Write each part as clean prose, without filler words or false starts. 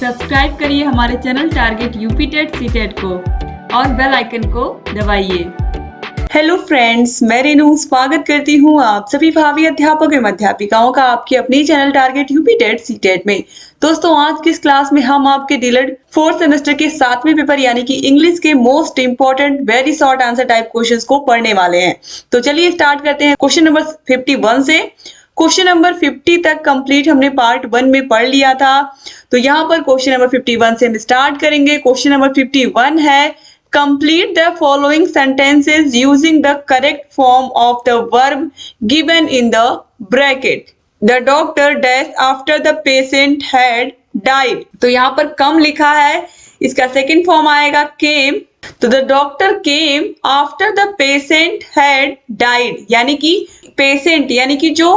Subscribe करिए हमारे channel target UP TET CTET को और बेल आइकन को दबाइए। हेलो फ्रेंड्स, मैं रेनू स्वागत करती हूँ आप सभी भावी अध्यापक एवं अध्यापिकाओं का आपके अपने channel target UP TET CTET में। दोस्तों, आज की इस क्लास में हम आपके डीएलएड 4th सेमेस्टर के 7वें पेपर यानी कि इंग्लिश के most important very short answer type questions को पढ़ने वाले हैं। तो चलिए स्टार्ट करते हैं क्वेश्चन नंबर 51 से। क्वेश्चन नंबर 50 तक कंप्लीट हमने पार्ट 1 में पढ़ लिया था। तो यहाँ पर क्वेश्चन नंबर 51 से हम स्टार्ट करेंगे। क्वेश्चन नंबर 51 है, complete the following sentences using the correct form of the verb given in the bracket. The doctor dash after the patient had died. तो यहाँ पर कम लिखा है, इसका सेकेंड फॉर्म आएगा came. तो the doctor came after the patient had died, यानी कि पेशेंट यानी कि जो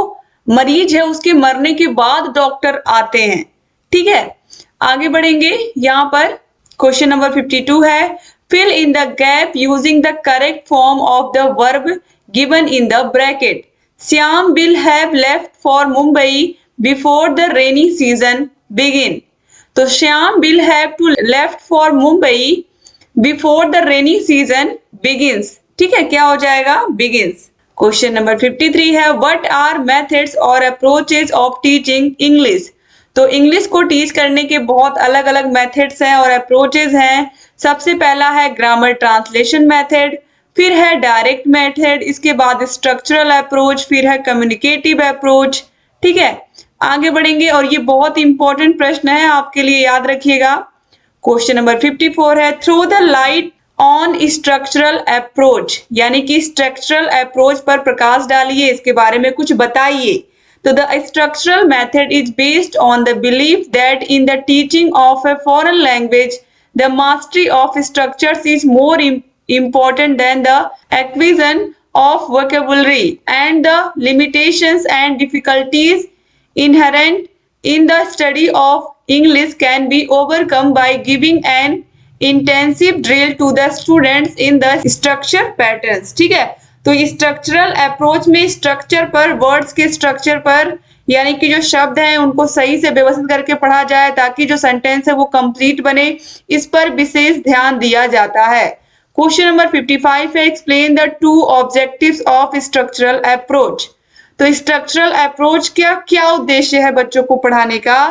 मरीज है उसके मरने के बाद डॉक्टर आते हैं। ठीक है, आगे बढ़ेंगे। यहाँ पर क्वेश्चन नंबर 52 है, fill in the gap using the correct form of the verb given in the bracket. Shyam will have left for Mumbai before the rainy season begin. तो Shyam will have to left for Mumbai before the rainy season begins. ठीक है, क्या हो जाएगा? begins. Question number 53 है, what are methods or approaches of teaching English? तो English को teach करने के बहुत अलग अलग मेथड्स हैं और अप्रोचेज हैं। सबसे पहला है ग्रामर ट्रांसलेशन मेथड, फिर है डायरेक्ट मेथड, इसके बाद स्ट्रक्चरल अप्रोच, फिर है कम्युनिकेटिव अप्रोच। ठीक है, आगे बढ़ेंगे और ये बहुत इंपॉर्टेंट प्रश्न है आपके लिए, याद रखिएगा। क्वेश्चन नंबर 54 है, throw the light on structural approach, यानी कि स्ट्रक्चरल अप्रोच पर प्रकाश डालिए, इसके बारे में कुछ बताइए। So the structural method is based on the belief that in the teaching of a foreign language, the mastery of structures is more important than the acquisition of vocabulary, and the limitations and difficulties inherent in the study of English can be overcome by giving an intensive drill to the students in the structure patterns. ठीक है, तो structural approach में structure पर, words के structure पर, यानी कि जो शब्द हैं उनको सही से व्यवस्थित करके पढ़ा जाए ताकि जो सेंटेंस है वो कंप्लीट बने, इस पर विशेष ध्यान दिया जाता है। क्वेश्चन नंबर 55 है, explain the two objectives of structural approach. तो स्ट्रक्चरल अप्रोच का क्या उद्देश्य है बच्चों को पढ़ाने का?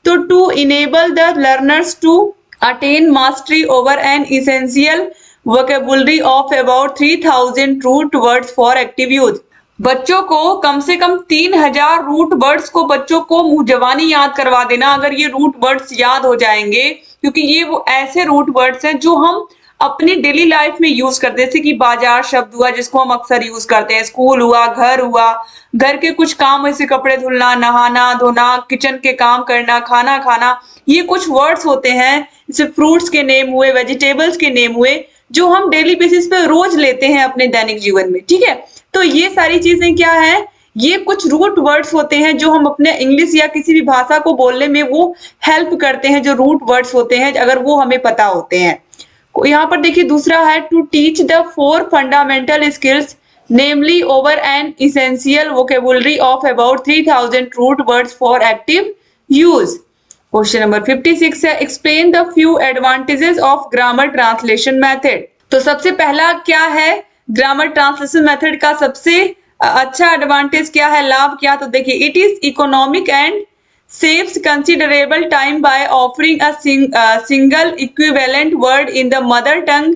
तो to enable the learners to attain mastery over an essential vocabulary of about 3000 root words for active use. बच्चों को कम से कम 3000 रूट वर्ड्स को बच्चों को मुंह जबानी याद करवा देना। अगर ये रूट वर्ड्स याद हो जाएंगे, क्योंकि ये वो ऐसे रूट वर्ड्स हैं जो हम अपनी डेली लाइफ में यूज करते हैं, जैसे कि बाजार शब्द हुआ जिसको हम अक्सर यूज करते हैं, स्कूल हुआ, घर हुआ, घर के कुछ काम जैसे कपड़े धुलना, नहाना धोना, किचन के काम करना, खाना खाना, ये कुछ वर्ड्स होते हैं। जैसे फ्रूट्स के नेम हुए, वेजिटेबल्स के नेम हुए, जो हम डेली बेसिस पे रोज लेते हैं अपने दैनिक जीवन में। ठीक है, तो ये सारी चीजें क्या है, ये कुछ रूट वर्ड्स होते हैं जो हम अपने इंग्लिश या किसी भी भाषा को बोलने में वो हेल्प करते हैं, जो रूट वर्ड्स होते हैं, अगर वो हमें पता होते हैं। यहाँ पर देखिए दूसरा है, to teach the 4 fundamental skills namely over an essential vocabulary of about 3000 root words for active use. Question number 56 है, explain the few advantages of grammar translation method. तो सबसे पहला क्या है ग्रामर ट्रांसलेशन मेथड का सबसे अच्छा एडवांटेज क्या है, लाभ क्या? तो देखिए, it is economic and saves considerable time by offering a single equivalent word in the mother tongue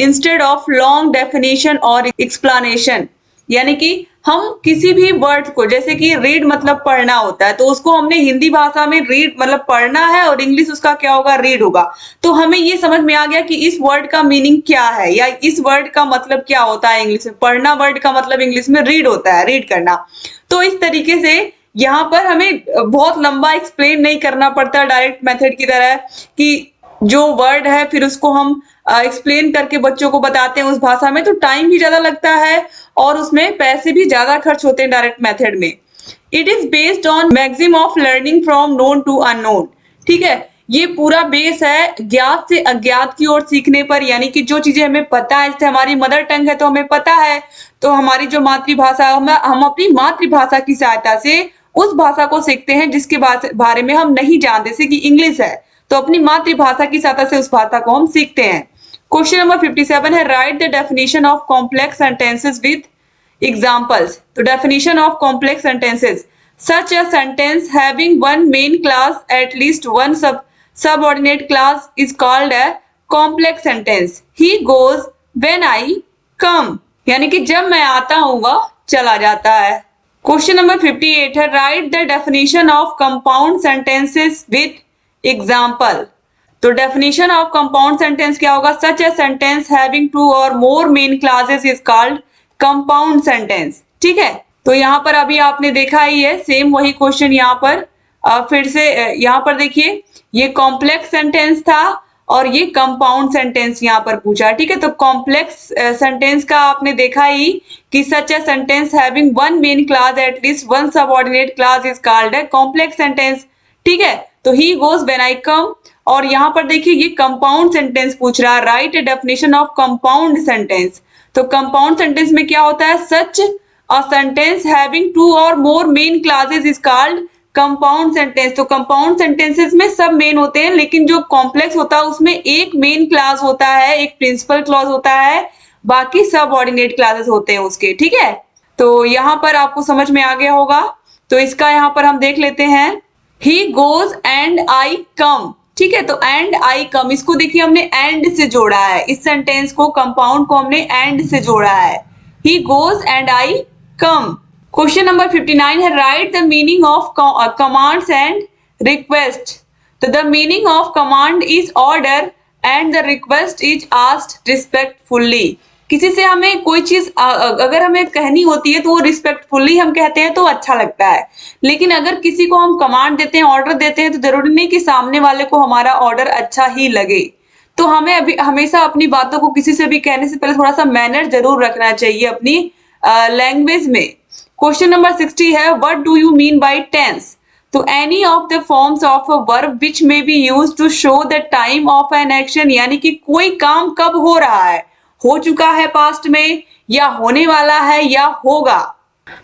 instead of long definition or explanation. यानी कि हम किसी भी वर्ड को, जैसे कि रीड मतलब पढ़ना होता है, तो उसको हमने हिंदी भाषा में रीड मतलब पढ़ना है और इंग्लिश उसका क्या होगा, रीड होगा। तो हमें ये समझ में आ गया कि इस वर्ड का मीनिंग क्या है या इस वर्ड का मतलब क्या होता है इंग्लिश में। पढ़ना वर्ड का मतलब इंग्लिश में रीड होता है, रीड करना। तो इस तरीके से यहाँ पर हमें बहुत लंबा एक्सप्लेन नहीं करना पड़ता डायरेक्ट मेथड की तरह, कि जो वर्ड है फिर उसको हम एक्सप्लेन करके बच्चों को बताते हैं उस भाषा में, तो टाइम भी ज्यादा लगता है और उसमें पैसे भी ज्यादा खर्च होते हैं डायरेक्ट मेथड में। It is based on maximum of learning from known to unknown. ठीक है, ये पूरा बेस है ज्ञात से अज्ञात की ओर सीखने पर, यानी कि जो चीजें हमें पता है, जैसे हमारी मदर टंग है तो हमें पता है, तो हमारी जो मातृभाषा, हम अपनी मातृभाषा की सहायता से उस भाषा को सीखते हैं जिसके बारे में हम नहीं जानते, जैसे कि इंग्लिश है तो अपनी मातृभाषा की सहायता से उस भाषा को हम सीखते हैं। क्वेश्चन नंबर 57 है write the definition of complex sentences with examples. तो definition of complex sentences, such a sentence having one main class at least one subordinate class is called a complex sentence. He goes when I come, यानी कि जब मैं आता हूँ वह चला जाता है। क्वेश्चन नंबर 58 है write the definition of compound sentences with example. तो डेफिनेशन ऑफ कंपाउंड सेंटेंस क्या होगा? Such a sentence having two or more main clauses is called compound sentence. ठीक है, तो यहाँ पर अभी आपने देखा ही है सेम वही क्वेश्चन यहाँ पर फिर से यहाँ पर देखिए, ये कॉम्प्लेक्स सेंटेंस था और ये कंपाउंड सेंटेंस यहाँ पर पूछा। ठीक है, तो कॉम्प्लेक्स सेंटेंस का आपने देखा ही कि such a sentence having one main clause at least one subordinate clause is called a complex sentence. ठीक है, तो ही गोज व्हेन आई कम। और यहाँ पर देखिए ये कंपाउंड सेंटेंस पूछ रहा है, right a definition of compound sentence. तो कंपाउंड सेंटेंस में क्या होता है? सच a sentence having two or more main classes is called compound sentence। तो compound sentences में सब मेन होते हैं, लेकिन जो कॉम्प्लेक्स होता है उसमें एक मेन क्लास होता है, एक प्रिंसिपल क्लॉज होता है, बाकी सब ऑर्डिनेट क्लासेस होते हैं उसके। ठीक है, तो यहाँ पर आपको समझ में आ गया होगा। तो इसका यहाँ पर हम देख लेते हैं, he goes and I come। ठीक है, तो एंड आई कम, इसको देखिए हमने एंड से जोड़ा है, इस सेंटेंस को कंपाउंड को हमने एंड से जोड़ा है। he goes and I come। Question number 59 है write the meaning of commands and request. तो the meaning of command is order and the request is asked respectfully. किसी से हमें कोई चीज अगर हमें कहनी होती है तो वो रिस्पेक्टफुली हम कहते हैं तो अच्छा लगता है, लेकिन अगर किसी को हम कमांड देते हैं, ऑर्डर देते हैं, तो जरूरी नहीं कि सामने वाले को हमारा ऑर्डर अच्छा ही लगे। तो हमें अभी हमेशा अपनी बातों को किसी से भी कहने से पहले थोड़ा सा मैनर जरूर रखना चाहिए अपनी लैंग्वेज में। क्वेश्चन नंबर 60 है what do you mean by tense. तो any of the forms of a verb which may be used to show the time of an action, यानी कि कोई काम कब हो रहा है, हो चुका है पास्ट में, या होने वाला है, या होगा।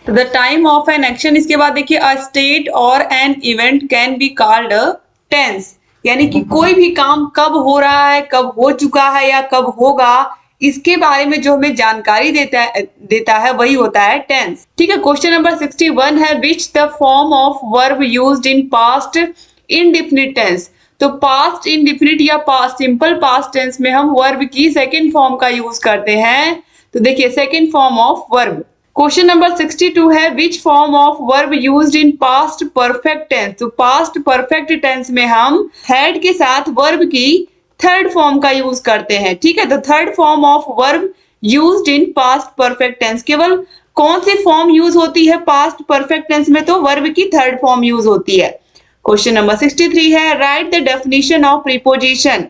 तो the time of an action, इसके बाद देखिए अ स्टेट और an event can be called a tense, यानी कि कोई भी काम कब हो रहा है, कब हो चुका है या कब होगा, इसके बारे में जो हमें जानकारी देता है वही होता है टेंस। ठीक है, क्वेश्चन नंबर 61 है which the form of verb used in past indefinite tense. तो पास्ट इंडेफिनिट या पास्ट सिंपल पास्ट टेंस में हम वर्ब की सेकंड फॉर्म का यूज करते हैं। तो देखिए second form of verb. Question number 62 है which form of verb used in past perfect tense. तो पास्ट परफेक्ट टेंस में हम हैड के साथ वर्ब की थर्ड फॉर्म का यूज करते हैं। ठीक है, तो third form of verb used in past perfect tense, केवल कौन सी फॉर्म यूज होती है पास्ट परफेक्ट टेंस में? तो वर्ब की थर्ड फॉर्म यूज होती है। क्वेश्चन नंबर 63 है write the definition of preposition.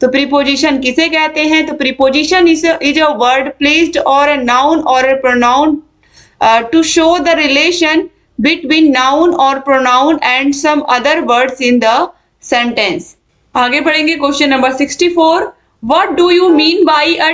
तो प्रीपोजिशन किसे कहते हैं? तो preposition is a word placed और अ नाउन और a pronoun to show the relation between noun और pronoun and some other words in the sentence. आगे पढ़ेंगे question number 64 what do you mean by a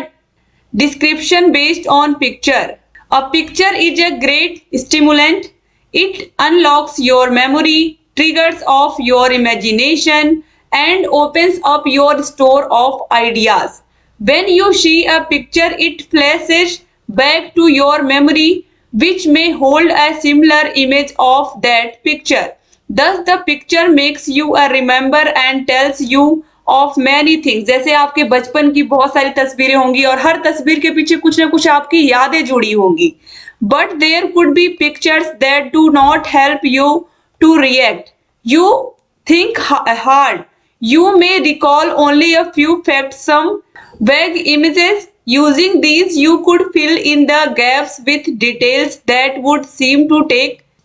description based on picture. A picture is a great stimulant, it unlocks your memory, triggers of your imagination and opens up your store of ideas. When you see a picture, it flashes back to your memory, which may hold a similar image of that picture. Thus, the picture makes you a remember and tells you of many things. जैसे आपके बचपन की बहुत सारी तस्वीरें होंगी और हर तस्वीर के पीछे कुछ ना कुछ आपकी यादें जुड़ी होंगी. But there could be pictures that do not help you to react. You think hard. You may recall only a few facts, some vague images. Using these, you could fill in the gaps with details that would seem to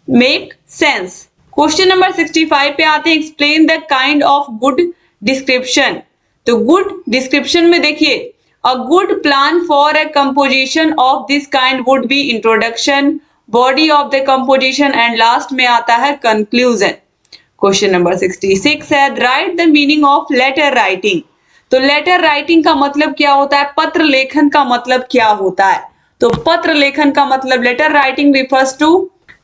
make sense. Question number 65 पे आते हैं explain the kind of good description. तो good description में देखिए a good plan for a composition of this kind would be introduction, body of the composition and last में आता है conclusion. Question number 66 है write the meaning of letter writing. तो letter writing का मतलब क्या होता है, पत्र लेखन का मतलब क्या होता है. तो पत्र लेखन का मतलब letter writing refers to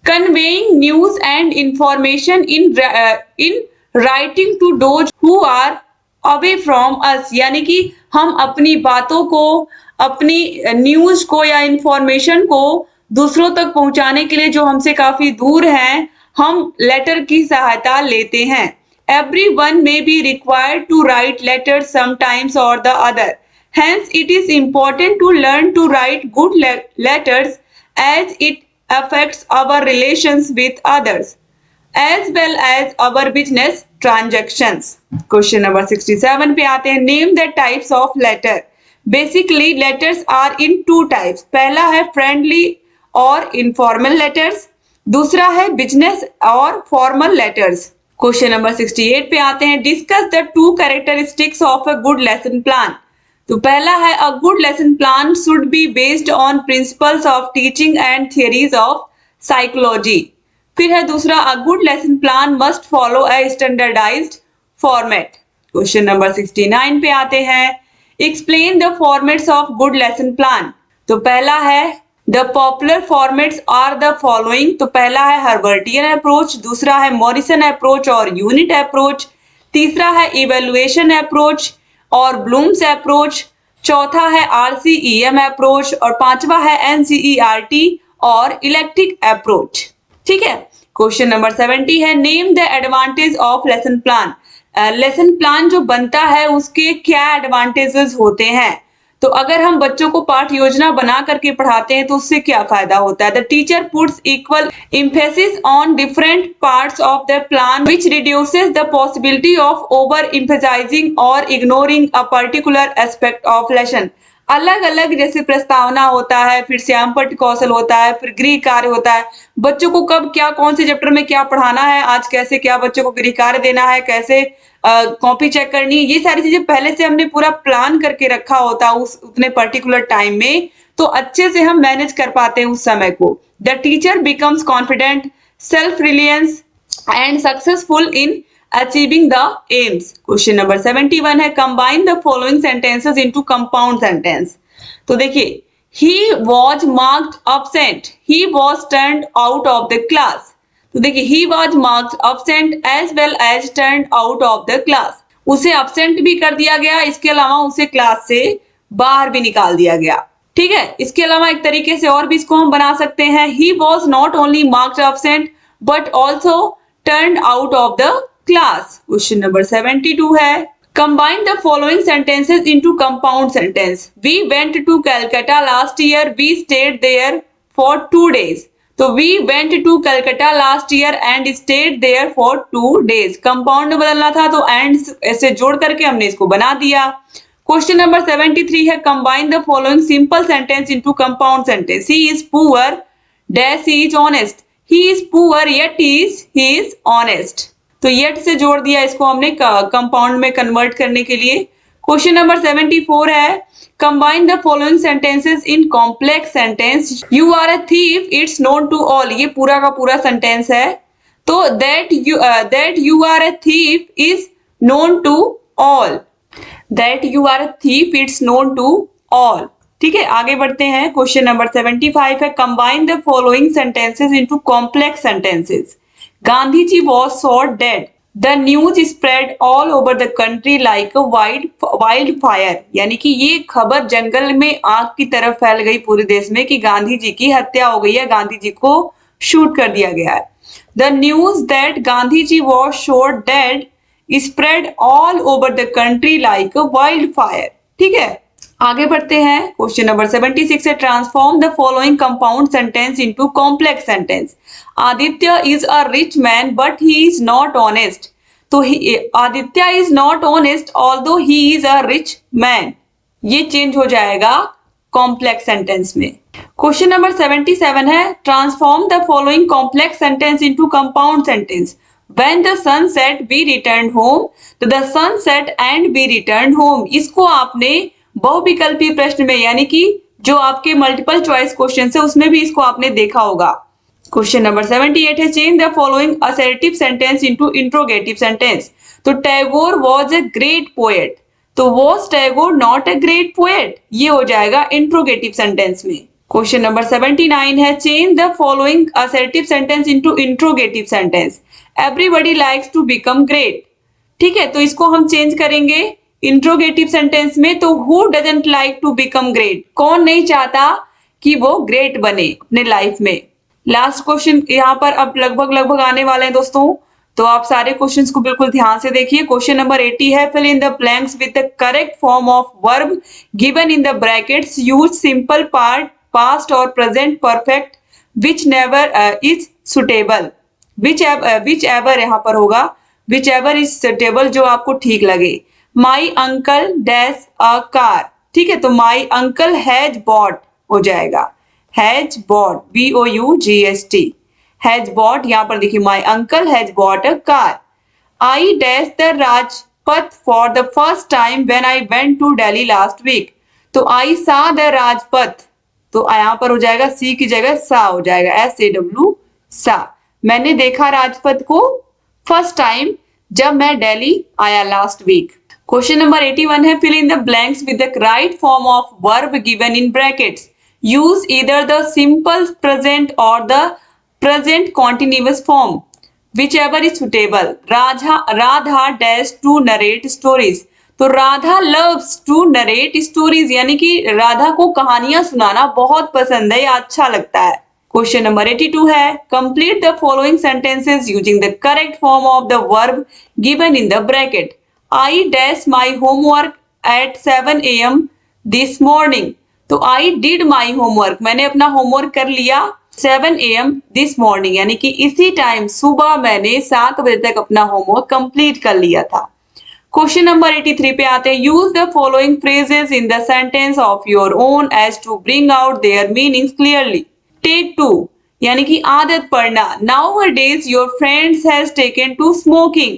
conveying news and information in writing to those who are away from us, यानी कि हम अपनी बातों को, अपनी न्यूज को या इंफॉर्मेशन को दूसरों तक पहुंचाने के लिए जो हमसे काफी दूर हैं, हम लेटर की सहायता लेते हैं। Everyone may be required to write letters sometimes or the other. Hence, it is important to learn to write good letters as it affects our relations with others as well as our business transactions. Question number 67 पे आते हैं। Name the types of letter. Basically, letters are in two types. पहला है friendly और informal letters, दूसरा है business और formal letters. Question number 68 पे आते हैं। Discuss the two characteristics of a good lesson plan. तो पहला है a good lesson plan should be based on principles of teaching and theories of psychology. फिर है दूसरा a good lesson plan must follow a standardised format. Question number 69 पे आते हैं। Explain the formats of good lesson plan. तो पहला है the popular formats are the following. तो पहला है हर्बर्टियन अप्रोच, दूसरा है मॉरिसन अप्रोच और यूनिट अप्रोच, तीसरा है इवेल्युएशन अप्रोच और ब्लूम्स अप्रोच, चौथा है RCEM अप्रोच और पांचवा है NCERT और इलेक्ट्रिक अप्रोच। ठीक है। क्वेश्चन नंबर 70 है। Name the advantage of lesson plan. Lesson plan जो बनता है उसके क्या एडवांटेजेस होते हैं। तो अगर हम बच्चों को पाठ योजना बना करके पढ़ाते हैं तो उससे क्या फायदा होता है। The teacher puts equal emphasis on different parts of the plan which reduces the possibility of over emphasising और ignoring a particular aspect of lesson. अलग अलग जैसे प्रस्तावना होता है, फिर श्यामपट्ट कौशल होता है, फिर गृह कार्य होता है। बच्चों को कब क्या कौन से चैप्टर में क्या पढ़ाना है, आज कैसे क्या बच्चों को गृह कार्य देना है, कैसे कॉपी चेक करनी है, ये सारी चीजें पहले से हमने पूरा प्लान करके रखा होता है उस उतने पर्टिकुलर टाइम में, तो अच्छे से हम मैनेज कर पाते हैं उस समय को। The teacher becomes confident, self reliance and successful in achieving the AIIMS. Question number 71 है। Combine the following sentences into compound sentence. तो देखिए, he was marked absent, he was turned out of the class. तो देखिए, he was marked absent as well as turned out of the class. उसे absent भी कर दिया गया, इसके अलावा उसे क्लास से बाहर भी निकाल दिया गया। ठीक है। इसके अलावा एक तरीके से और भी इसको हम बना सकते हैं। He was not only marked absent but also turned out of the class. Question number 72 है। Combine the following sentences into compound sentence. We went to Calcutta last year. We stayed there for 2 days. तो we went to Calcutta last year and stayed there for 2 days. Compound बदलना था तो and ऐसे जोड़ करके हमने इसको बना दिया। क्वेश्चन नंबर 73 है। Combine the following simple sentence into compound sentence. He is poor dash he is honest. He is poor yet he is honest. तो येट से जोड़ दिया इसको हमने कंपाउंड में कन्वर्ट करने के लिए। क्वेश्चन नंबर 74 है। Combine the following sentences in complex sentence. You are a thief. It's known to all. ये पूरा का पूरा सेंटेंस है। तो that you are a thief is known to all. That you are a thief it's known to all. ठीक है, आगे बढ़ते हैं। क्वेश्चन नंबर 75 है। Combine the following sentences into complex sentences. Gandhi ji was shot dead. The news spread all over the country like a wildfire. यानी कि ये खबर जंगल में आग की तरह फैल गई पूरे देश में कि गांधी जी की हत्या हो गई है, गांधी जी को शूट कर दिया गया है। The news that Gandhi ji was shot dead spread all over the country like a wildfire. ठीक है, आगे बढ़ते हैं। क्वेश्चन नंबर 76 है। Transform the following compound sentence into complex sentence. Aditya is a rich man but he is not honest. तो Aditya is not honest although he is a rich man. ये change हो जाएगा कॉम्प्लेक्स सेंटेंस में। Question number 77 है। Transform the following complex sentence into compound sentence. When the sun set we returned home, तो the sun set and we returned home। इसको आपने बहुविकल्पी प्रश्न में, यानी कि जो आपके मल्टीपल चॉइस क्वेश्चन है उसमें भी इसको आपने देखा होगा। क्वेश्चन नंबर 78 है। Change the following assertive sentence into interrogative sentence. तो Tagore was a great poet. तो was Tagore not a great poet, ये हो जाएगा इंट्रोगेटिव सेंटेंस में। क्वेश्चन नंबर 79 है। Change the following assertive sentence into interrogative sentence. Everybody likes to become great. ठीक है, तो इसको हम चेंज करेंगे इंट्रोगेटिव सेंटेंस में, तो who doesn't like to become great, कौन नहीं चाहता कि वो ग्रेट बने अपने लाइफ में। लास्ट क्वेश्चन यहाँ पर अब लगभग आने वाले हैं दोस्तों, तो आप सारे क्वेश्चंस को बिल्कुल ध्यान से देखिए। क्वेश्चन नंबर 80 है, fill in the blanks with the correct form of verb given in the brackets, use simple past, past और present perfect, which never is suitable. Whichever यहाँ पर होगा, विच एवर इज सुटेबल, जो आपको ठीक लगे। My uncle dash a car. ठीक है, तो माई अंकल हैज बॉट हो जाएगा, has bought, BOUGHT, has bought. यहाँ पर देखिए my uncle has bought a car. I dash the Rajpath for the first time when I went to Delhi last week. तो I सा द राजपथ, तो यहाँ पर हो जाएगा सी की जगह सा हो जाएगा, SAW सा। मैंने देखा राजपथ को फर्स्ट टाइम जब मैं दिल्ली आया लास्ट वीक। क्वेश्चन नंबर 81 है, fill in the blanks with the right form of verb given in brackets, use either the simple present और the present continuous form, whichever is suitable. Radha dash to narrate stories, तो Radha loves to narrate stories, यानी कि राधा को कहानियां सुनाना बहुत पसंद है या अच्छा लगता है। क्वेश्चन नंबर 82 है, complete the following sentences using the correct form of the verb given in the bracket. I dash my homework eight 7 AM this morning, तो आई डिड माई होमवर्क, मैंने अपना होमवर्क कर लिया 7 AM दिस मॉर्निंग, यानी कि इसी time सुबह मैंने 7 बजे तक अपना होमवर्क कंप्लीट कर लिया था। क्वेश्चन नंबर 83 पे आते हैं, use the following phrases in the sentence of your own as to bring out their meanings clearly. Take 2, यानी कि आदत पड़ना। Nowadays your friends has taken to smoking.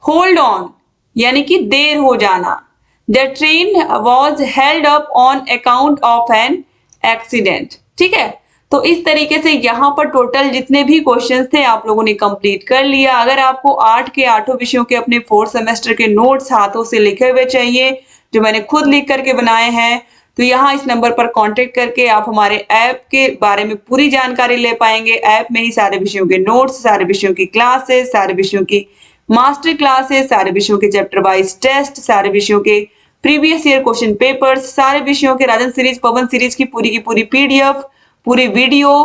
Hold on, यानी कि देर हो जाना। The train was held up on account of an accident. ठीक है, तो इस तरीके से यहाँ पर टोटल जितने भी क्वेश्चंस थे आप लोगों ने कंप्लीट कर लिया। अगर आपको 8 के 8 विषयों के अपने 4th सेमेस्टर के नोट्स हाथों से लिखे हुए चाहिए, जो मैंने खुद लिख करके बनाए हैं, तो यहाँ इस नंबर पर कांटेक्ट करके आप हमारे ऐप के बारे में पूरी जानकारी ले पाएंगे। ऐप में ही सारे विषयों के नोट्स, सारे विषयों की क्लासेस, सारे विषयों की मास्टर क्लासेस, सारे विषयों के चैप्टर वाइज टेस्ट, सारे विषयों के प्रीवियस ईयर क्वेश्चन पेपर्स, सारे विषयों के राजन सीरीज, पवन सीरीज की पूरी PDF, पूरी वीडियो,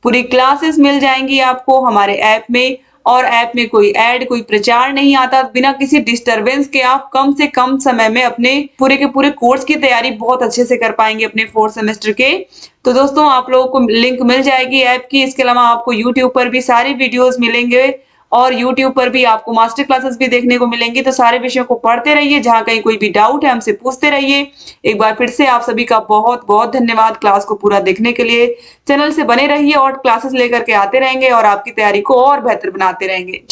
पूरी क्लासेस मिल जाएंगी आपको हमारे ऐप में। और ऐप में कोई ऐड, कोई प्रचार नहीं आता। बिना किसी डिस्टरबेंस के आप कम से कम समय में अपने पूरे के पूरे कोर्स की तैयारी बहुत अच्छे से कर पाएंगे अपने 4th सेमेस्टर के। तो दोस्तों आप लोगों को लिंक मिल जाएगी ऐप की। इसके अलावा आपको यूट्यूब पर भी सारे वीडियोस मिलेंगे और यूट्यूब पर भी आपको मास्टर क्लासेस भी देखने को मिलेंगी। तो सारे विषयों को पढ़ते रहिए, जहां कहीं कोई भी डाउट है हमसे पूछते रहिए। एक बार फिर से आप सभी का बहुत बहुत धन्यवाद क्लास को पूरा देखने के लिए। चैनल से बने रहिए और क्लासेस लेकर के आते रहेंगे और आपकी तैयारी को और बेहतर बनाते रहेंगे। जय